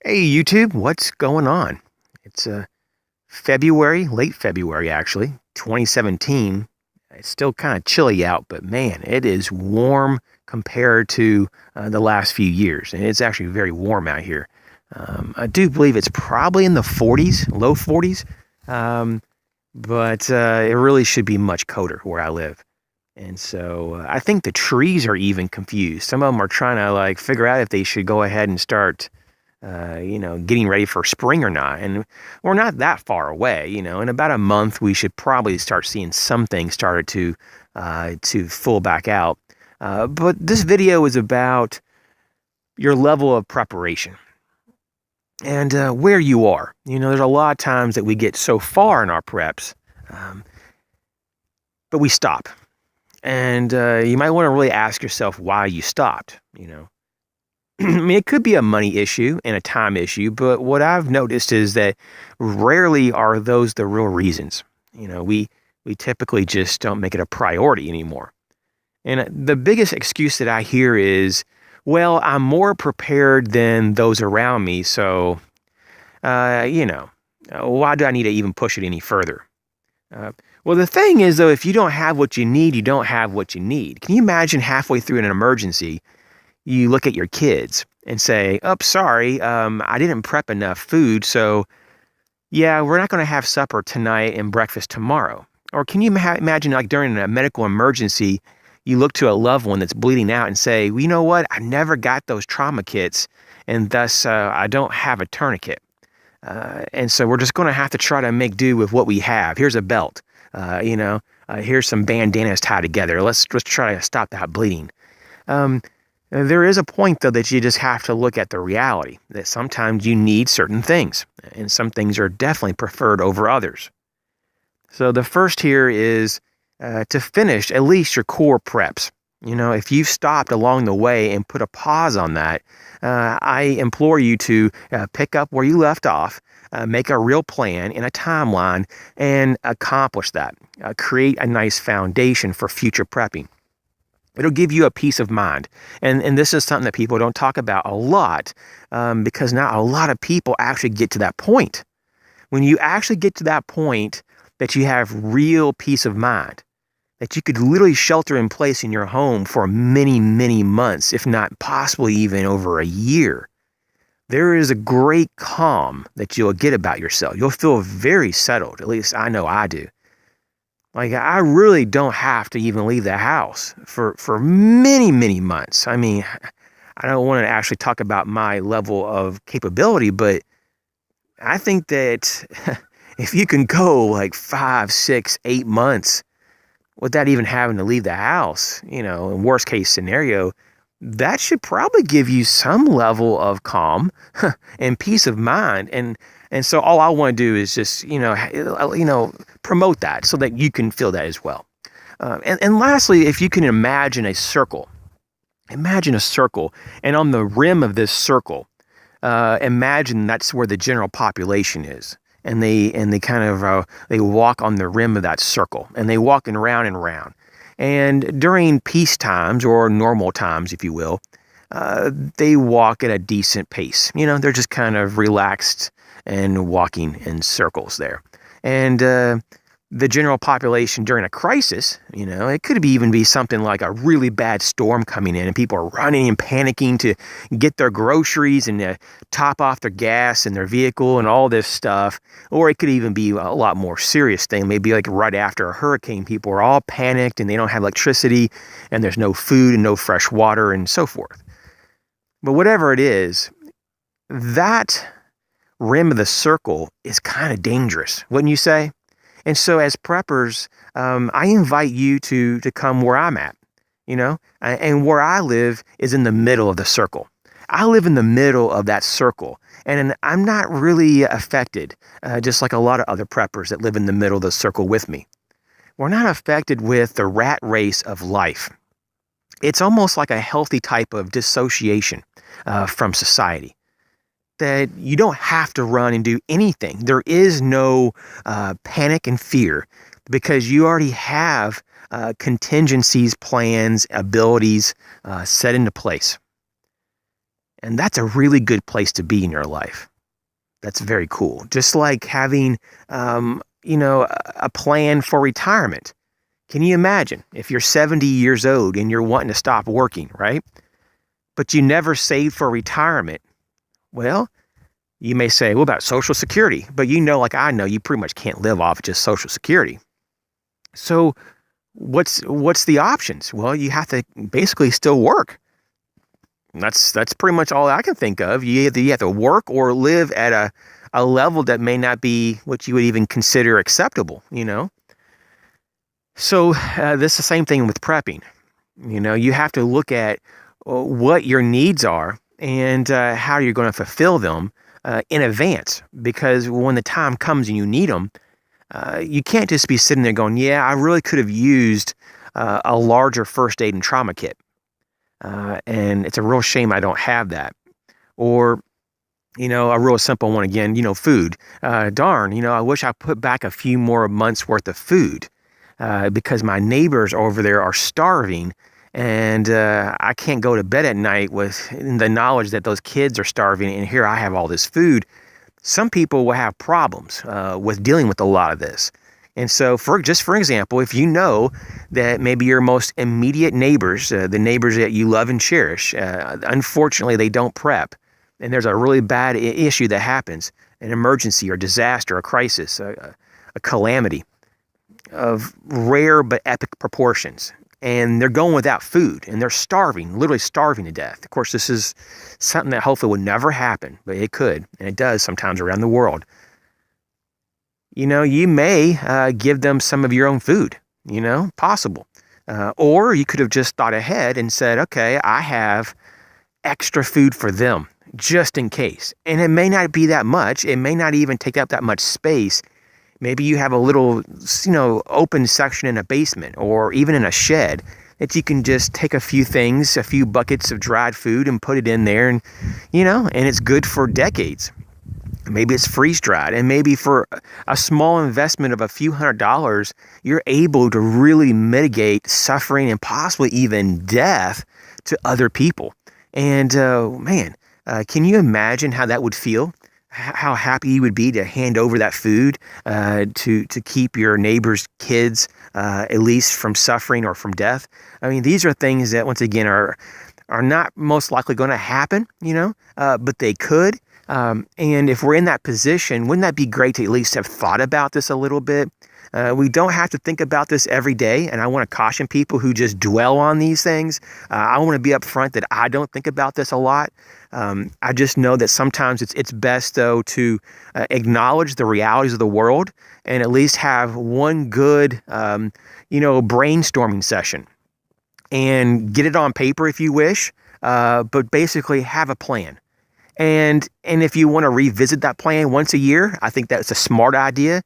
Hey YouTube, what's going on? It's February, late February actually, 2017. It's still kind of chilly out, but man, it is warm compared to the last few years, and it's actually very warm out here. I do believe it's probably in the 40s, low 40s, um, but it really should be much colder where I live. And so I think the trees are even confused. Some of them are trying to like figure out if they should go ahead and start getting ready for spring or not. And we're not that far away. In about a month, we should probably start seeing some things started to full back out. But this video is about your level of preparation and where you are. There's a lot of times that we get so far in our preps, um, but we stop. And you might want to really ask yourself why you stopped. I mean, it could be a money issue and a time issue, but what I've noticed is that rarely are those the real reasons. We typically just don't make it a priority anymore. And the biggest excuse that I hear is, well, I'm more prepared than those around me, so why do I need to even push it any further? Uh, well, the thing is, though, if you don't have what you need, you don't have what you need. Can you imagine halfway through an emergency? You look at your kids and say, "Oh, sorry, I didn't prep enough food, so yeah, we're not going to have supper tonight and breakfast tomorrow." Or can you imagine, like during a medical emergency, you look to a loved one that's bleeding out and say, "Well, you know what? I never got those trauma kits, and thus I don't have a tourniquet, and so we're just going to have to try to make do with what we have. Here's a belt, here's some bandanas tied together. Let's try to stop that bleeding." Um, there is a point, though, that you just have to look at the reality that sometimes you need certain things, and some things are definitely preferred over others. So the first here is to finish at least your core preps. If you've stopped along the way and put a pause on that, I implore you to pick up where you left off, make a real plan and a timeline, and accomplish that. Create a nice foundation for future prepping. It'll give you a peace of mind. And this is something that people don't talk about a lot because not a lot of people actually get to that point. When you actually get to that point that you have real peace of mind, that you could literally shelter in place in your home for many, many months, if not possibly even over a year, there is a great calm that you'll get about yourself. You'll feel very settled. At least I know I do. Like, I really don't have to even leave the house for many, many months. I mean, I don't want to actually talk about my level of capability, but I think that if you can go like 5, 6, 8 months without even having to leave the house, in worst case scenario, that should probably give you some level of calm and peace of mind. And so all I want to do is just, promote that so that you can feel that as well. And lastly, if you can imagine a circle, and on the rim of this circle, imagine that's where the general population is. And they kind of they walk on the rim of that circle, and they walk around and around. And during peace times, or normal times, if you will, they walk at a decent pace. They're just kind of relaxed and walking in circles there. And the general population during a crisis, it could even be something like a really bad storm coming in and people are running and panicking to get their groceries and top off their gas in their vehicle and all this stuff. Or it could even be a lot more serious thing. Maybe like right after a hurricane, people are all panicked and they don't have electricity and there's no food and no fresh water and so forth. But whatever it is, that rim of the circle is kind of dangerous, wouldn't you say? And so as preppers, I invite you to come where I'm at, and where I live is in the middle of the circle. I live in the middle of that circle, and I'm not really affected, just like a lot of other preppers that live in the middle of the circle with me. We're not affected with the rat race of life. It's almost like a healthy type of dissociation from society. That you don't have to run and do anything. There is no panic and fear because you already have contingencies, plans, abilities set into place. And that's a really good place to be in your life. That's very cool. Just like having, a plan for retirement. Can you imagine if you're 70 years old and you're wanting to stop working, right? But you never saved for retirement. Well, you may say, what about Social Security? But like I know, you pretty much can't live off just Social Security. So what's the options? Well, you have to basically still work. That's pretty much all I can think of. You have to work or live at a level that may not be what you would even consider acceptable, So this is the same thing with prepping. You have to look at what your needs are and how you're going to fulfill them in advance. Because when the time comes and you need them, you can't just be sitting there going, yeah, I really could have used a larger first aid and trauma kit. And it's a real shame I don't have that. Or, a real simple one again, food. Darn, I wish I put back a few more months worth of food because my neighbors over there are starving and I can't go to bed at night with the knowledge that those kids are starving and here I have all this food. Some people will have problems with dealing with a lot of this. And so for example, if you know that maybe your most immediate neighbors, the neighbors that you love and cherish, unfortunately, they don't prep. And there's a really bad issue that happens, an emergency or disaster, a crisis, a calamity of rare but epic proportions. And they're going without food and they're starving, literally starving to death. Of course, this is something that hopefully would never happen, but it could. And it does sometimes around the world. You may give them some of your own food, possible. Or you could have just thought ahead and said, okay, I have extra food for them just in case. And it may not be that much. It may not even take up that much space. Maybe you have a little, open section in a basement or even in a shed that you can just take a few things, a few buckets of dried food and put it in there and, and it's good for decades. Maybe it's freeze dried, and maybe for a small investment of a few $100s, you're able to really mitigate suffering and possibly even death to other people. And can you imagine how that would feel? How happy you would be to hand over that food to keep your neighbor's kids at least from suffering or from death? I mean, these are things that once again are not most likely going to happen, but they could. And if we're in that position, wouldn't that be great to at least have thought about this a little bit? We don't have to think about this every day. And I want to caution people who just dwell on these things. I want to be upfront that I don't think about this a lot. I just know that sometimes it's best, though, to acknowledge the realities of the world and at least have one good, brainstorming session and get it on paper if you wish, but basically have a plan. And if you want to revisit that plan once a year, I think that's a smart idea.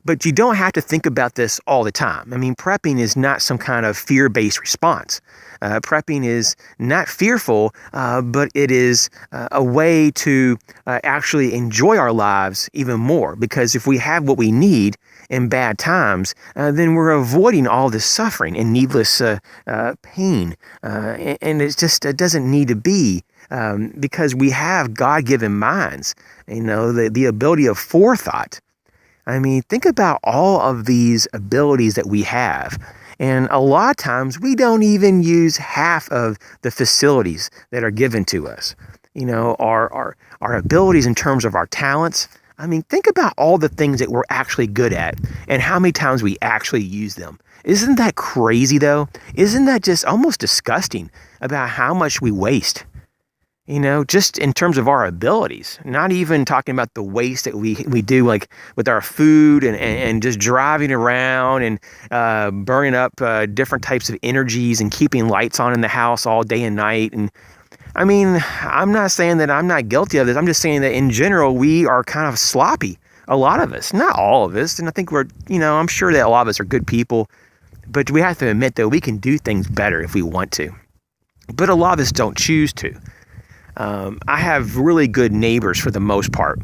But you don't have to think about this all the time. I mean, prepping is not some kind of fear-based response. Prepping is not fearful, but it is a way to actually enjoy our lives even more. Because if we have what we need in bad times, then we're avoiding all this suffering and needless pain. And it doesn't need to be. Because we have God-given minds, the ability of forethought. I mean, think about all of these abilities that we have. And a lot of times we don't even use half of the facilities that are given to us. Our abilities in terms of our talents. I mean, think about all the things that we're actually good at and how many times we actually use them. Isn't that crazy, though? Isn't that just almost disgusting about how much we waste? Just in terms of our abilities, not even talking about the waste that we do, like with our food and just driving around and burning up different types of energies and keeping lights on in the house all day and night. And I mean, I'm not saying that I'm not guilty of this. I'm just saying that in general, we are kind of sloppy. A lot of us, not all of us. And I think I'm sure that a lot of us are good people, but we have to admit that we can do things better if we want to. But a lot of us don't choose to. I have really good neighbors for the most part,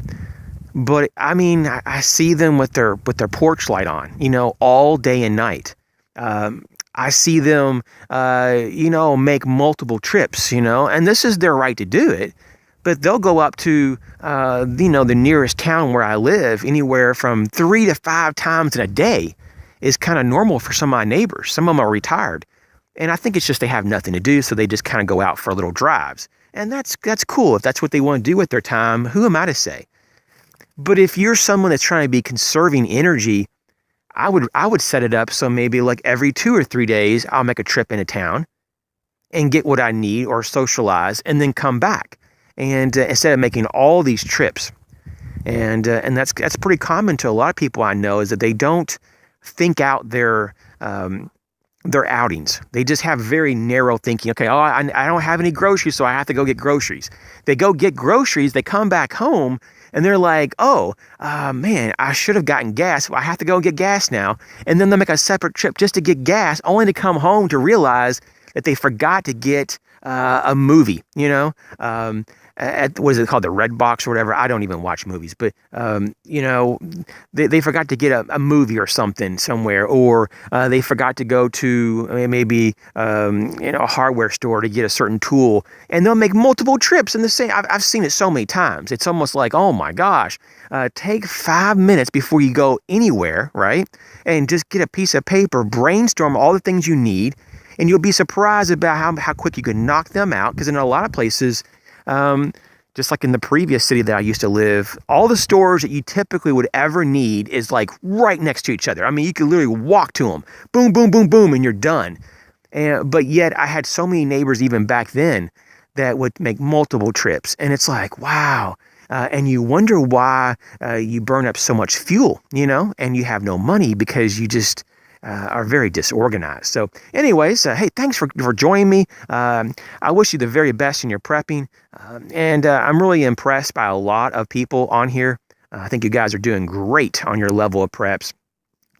but I mean, I see them with their porch light on, all day and night. I see them, make multiple trips, and this is their right to do it. but they'll go up to, the nearest town where I live, anywhere from 3 to 5 times in a day is kind of normal for some of my neighbors. Some of them are retired. And I think it's just they have nothing to do, so they just kind of go out for little drives. And that's cool. If that's what they want to do with their time, who am I to say? But if you're someone that's trying to be conserving energy, I would set it up so maybe like every 2 or 3 days, I'll make a trip into town and get what I need or socialize and then come back. And instead of making all these trips. And that's pretty common to a lot of people I know, is that they don't think out their outings. They just have very narrow thinking. Okay, I don't have any groceries, so I have to go get groceries. They go get groceries, they come back home, and they're like, man, I should have gotten gas. Well, I have to go and get gas now. And then they'll make a separate trip just to get gas, only to come home to realize that they forgot to get a movie, at what is it called, the Red Box or whatever. I don't even watch movies, but they forgot to get a movie or something somewhere, or they forgot to go to maybe a hardware store to get a certain tool, and they'll make multiple trips in the same. I've seen it so many times. It's almost like, oh my gosh, take 5 minutes before you go anywhere, right? And just get a piece of paper, brainstorm all the things you need, and you'll be surprised about how quick you can knock them out. Because in a lot of places, just like in the previous city that I used to live, all the stores that you typically would ever need is like right next to each other. I mean, you could literally walk to them, boom, boom, boom, boom, and you're done. But yet I had so many neighbors even back then that would make multiple trips. And it's like, wow. And you wonder why you burn up so much fuel, and you have no money because you just are very disorganized. So anyways, hey, thanks for joining me. I wish you the very best in your prepping. And I'm really impressed by a lot of people on here. I think you guys are doing great on your level of preps.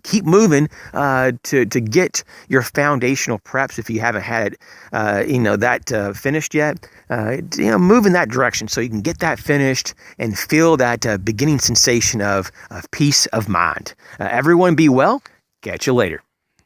Keep moving to get your foundational preps if you haven't had it, that finished yet. Move in that direction so you can get that finished and feel that beginning sensation of peace of mind. Everyone be well. Catch you later.